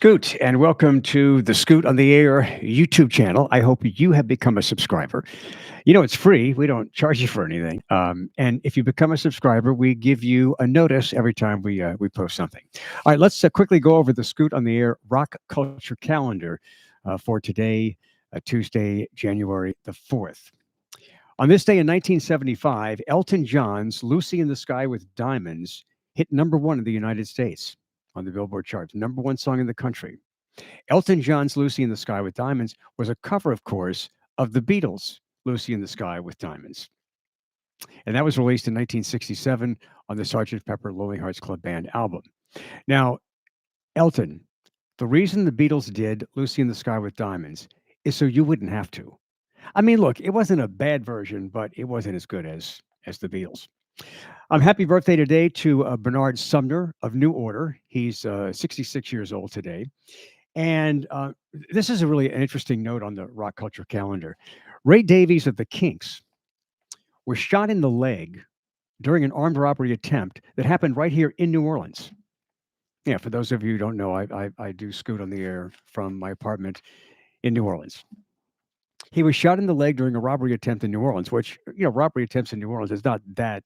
Scoot, and welcome to the Scoot on the Air YouTube channel. I hope you have become a subscriber. You know, it's free. We don't charge you for anything. And if you become a subscriber, we give you a notice every time we post something. All right, let's quickly go over the Scoot on the Air Rock Culture Calendar for today, Tuesday, January the 4th. On this day in 1975, Elton John's Lucy in the Sky with Diamonds hit number one in the United States on the Billboard charts, number one song in the country. Elton John's Lucy in the Sky with Diamonds was a cover, of course, of the Beatles' Lucy in the Sky with Diamonds. And that was released in 1967 on the Sgt. Pepper Lonely Hearts Club Band album. Now, Elton, the reason the Beatles did Lucy in the Sky with Diamonds is so you wouldn't have to. I mean, look, it wasn't a bad version, but it wasn't as good as the Beatles. Happy birthday today to Bernard Sumner of New Order. He's 66 years old today. And this is a really interesting note on the rock culture calendar. Ray Davies of the Kinks was shot in the leg during an armed robbery attempt that happened right here in New Orleans. Yeah, for those of you who don't know, I do Scoot on the Air from my apartment in New Orleans. He was shot in the leg during a robbery attempt in New Orleans, which, you know, robbery attempts in New Orleans is not that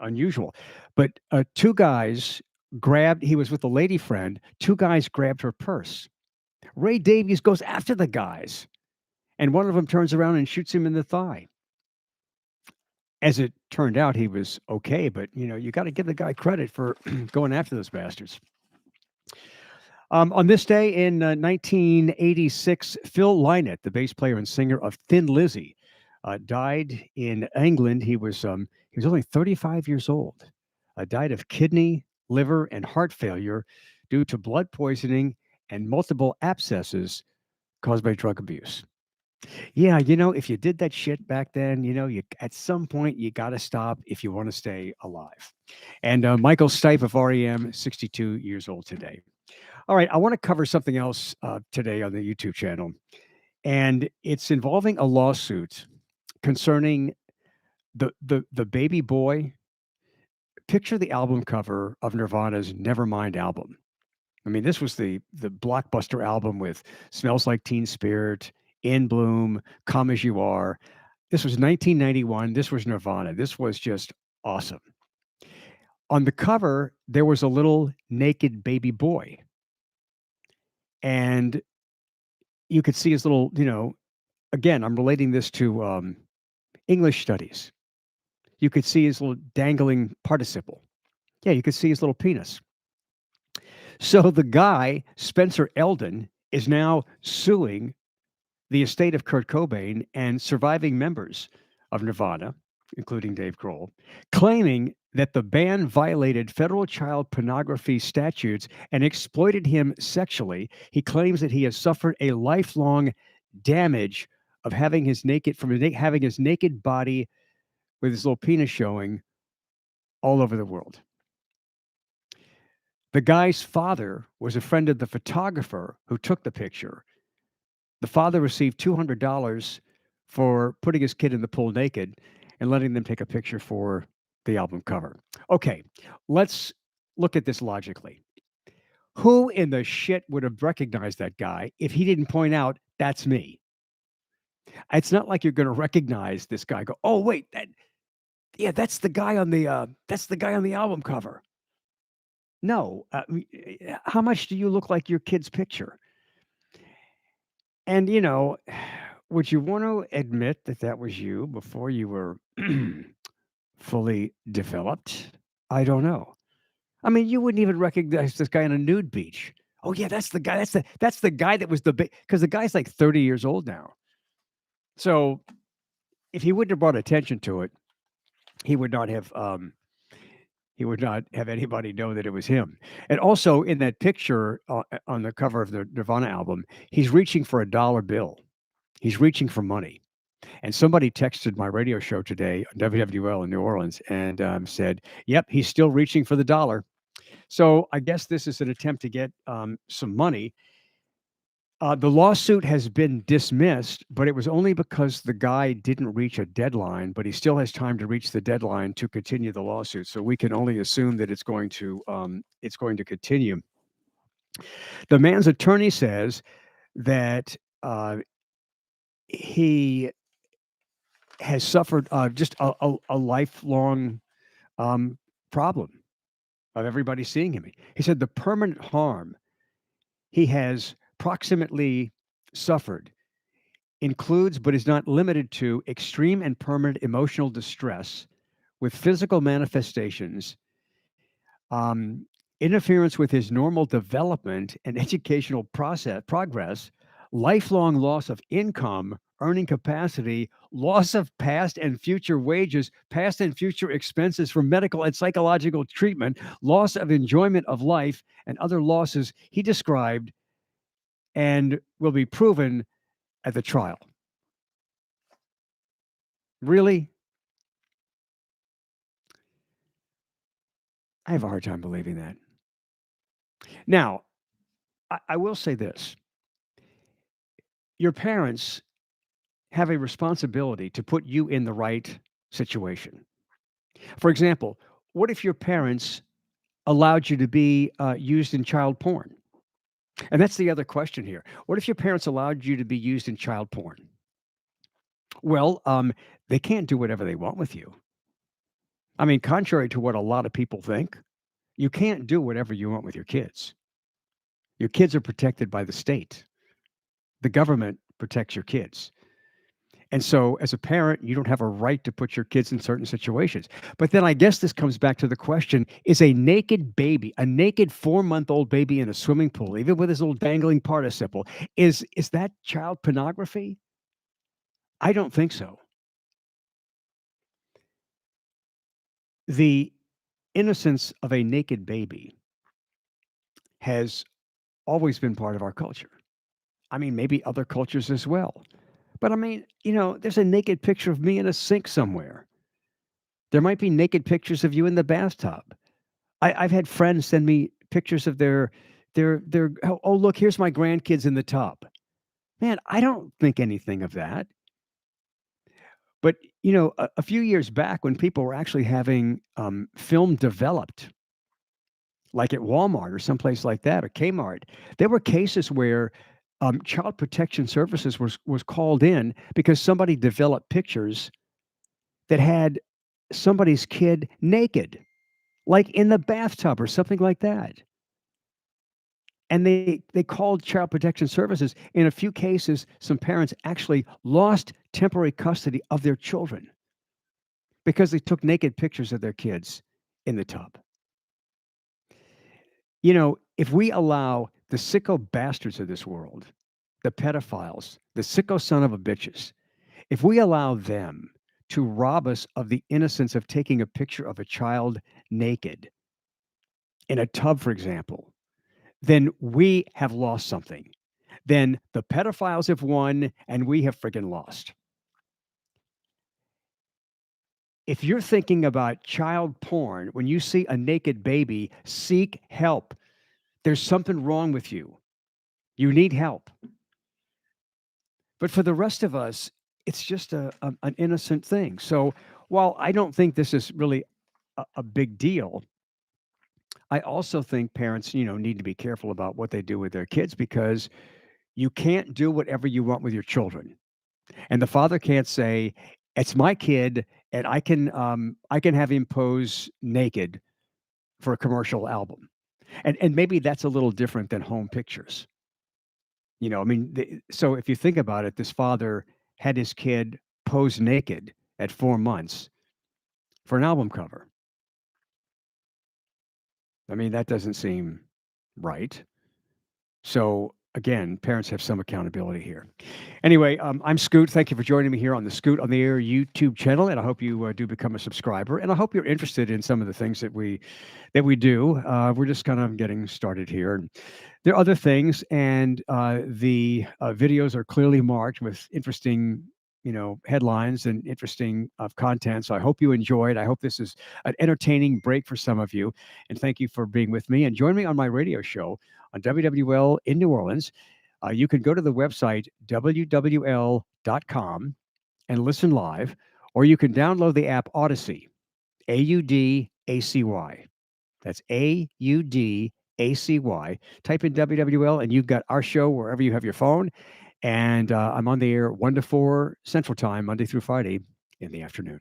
unusual. But two guys he was with a lady friend, two guys grabbed her purse. Ray Davies goes after the guys, and one of them turns around and shoots him in the thigh. As it turned out, he was okay, but, you know, you got to give the guy credit for going after those bastards. On this day in 1986, Phil Lynott, the bass player and singer of Thin Lizzy, died in England. He was only 35 years old. Died of kidney, liver, and heart failure due to blood poisoning and multiple abscesses caused by drug abuse. Yeah, you know, if you did that shit back then, you know, you at some point you got to stop if you want to stay alive. And Michael Stipe of REM, 62 years old today. All right, I want to cover something else today on the YouTube channel, and it's involving a lawsuit concerning the baby boy. Picture the album cover of Nirvana's Nevermind album. I mean, this was the blockbuster album with Smells Like Teen Spirit, In Bloom, Come As You Are. This was 1991. This was Nirvana. This was just awesome. On the cover, there was a little naked baby boy. And you could see his little, you know, again, I'm relating this to English studies. You could see his little dangling participle. Yeah, you could see his little penis. So the guy, Spencer Eldon, is now suing the estate of Kurt Cobain and surviving members of Nirvana, including Dave Grohl, claiming that the band violated federal child pornography statutes and exploited him sexually. He claims that he has suffered a lifelong damage of having his naked body with his little penis showing all over the world. The guy's father was a friend of the photographer who took the picture. The father received $200 for putting his kid in the pool naked and letting them take a picture for the album cover. Okay, let's look at this logically. Who in the shit would have recognized that guy if he didn't point out, that's me? It's not like you're going to recognize this guy. Go, oh wait, that's the guy on the album cover. No, how much do you look like your kid's picture? And you know, would you want to admit that that was you before you were fully developed? I don't know. I mean, you wouldn't even recognize this guy on a nude beach. Oh yeah, that's the guy. That's the guy that was because the guy's like 30 years old now. So if he wouldn't have brought attention to it, he would not have anybody know that it was him. And also in that picture on the cover of the Nirvana album, he's reaching for a dollar bill. He's reaching for money. And somebody texted my radio show today on WWL in New Orleans and said, yep, he's still reaching for the dollar. So I guess this is an attempt to get some money. The lawsuit has been dismissed, but it was only because the guy didn't reach a deadline, but he still has time to reach the deadline to continue the lawsuit. So we can only assume that it's going to continue. The man's attorney says that he has suffered just a lifelong um, problem of everybody seeing him. He said the permanent harm he has proximately suffered includes, but is not limited to, extreme and permanent emotional distress with physical manifestations, um, interference with his normal development and educational progress, lifelong loss of income, earning capacity, loss of past and future wages, past and future expenses for medical and psychological treatment, loss of enjoyment of life, and other losses he described and will be proven at the trial. Really? I have a hard time believing that. Now, I will say this: your parents have a responsibility to put you in the right situation. For example, what if your parents allowed you to be used in child porn? And that's the other question here. What if your parents allowed you to be used in child porn? Well, they can't do whatever they want with you. I mean, contrary to what a lot of people think, you can't do whatever you want with your kids. Your kids are protected by the state. The government protects your kids. And so, as a parent, you don't have a right to put your kids in certain situations. But then I guess this comes back to the question: is a naked baby, a naked 4-month-old baby in a swimming pool, even with his little dangling participle, is that child pornography? I don't think so. The innocence of a naked baby has always been part of our culture. I mean, maybe other cultures as well. But I mean, there's a naked picture of me in a sink somewhere. There might be naked pictures of you in the bathtub. I've had friends send me pictures of their oh, look, here's my grandkids in the tub. Man, I don't think anything of that. But a few years back, when people were actually having film developed, like at Walmart or someplace like that, or Kmart, there were cases where Child Protection Services was called in because somebody developed pictures that had somebody's kid naked, like in the bathtub or something like that. And they called Child Protection Services. In a few cases, some parents actually lost temporary custody of their children because they took naked pictures of their kids in the tub. If we allow the sicko bastards of this world, the pedophiles, the sicko son of a bitches, if we allow them to rob us of the innocence of taking a picture of a child naked in a tub, for example, then we have lost something. Then the pedophiles have won and we have friggin' lost. If you're thinking about child porn, when you see a naked baby, seek help. There's something wrong with you. You need help. But for the rest of us, it's just an innocent thing. So while I don't think this is really a big deal, I also think parents, need to be careful about what they do with their kids because you can't do whatever you want with your children. And the father can't say, "It's my kid, and I can have him pose naked for a commercial album." And maybe that's a little different than home pictures. I mean, so if you think about it, this father had his kid pose naked at 4 months for an album cover. I mean, that doesn't seem right. So again, parents have some accountability here. Anyway, I'm Scoot. Thank you for joining me here on the Scoot on the Air YouTube channel, and I hope you do become a subscriber. And I hope you're interested in some of the things that we do. We're just kind of getting started here. And there are other things, and the videos are clearly marked with interesting. Headlines and interesting content. So I hope you enjoyed. I hope this is an entertaining break for some of you. And thank you for being with me. And join me on my radio show on WWL in New Orleans. You can go to the website, WWL.com, and listen live, or you can download the app Odyssey, AUDACY. That's AUDACY. WWACY. Type in WWL and you've got our show wherever you have your phone. And I'm on the air 1 to 4 Central Time, Monday through Friday in the afternoon.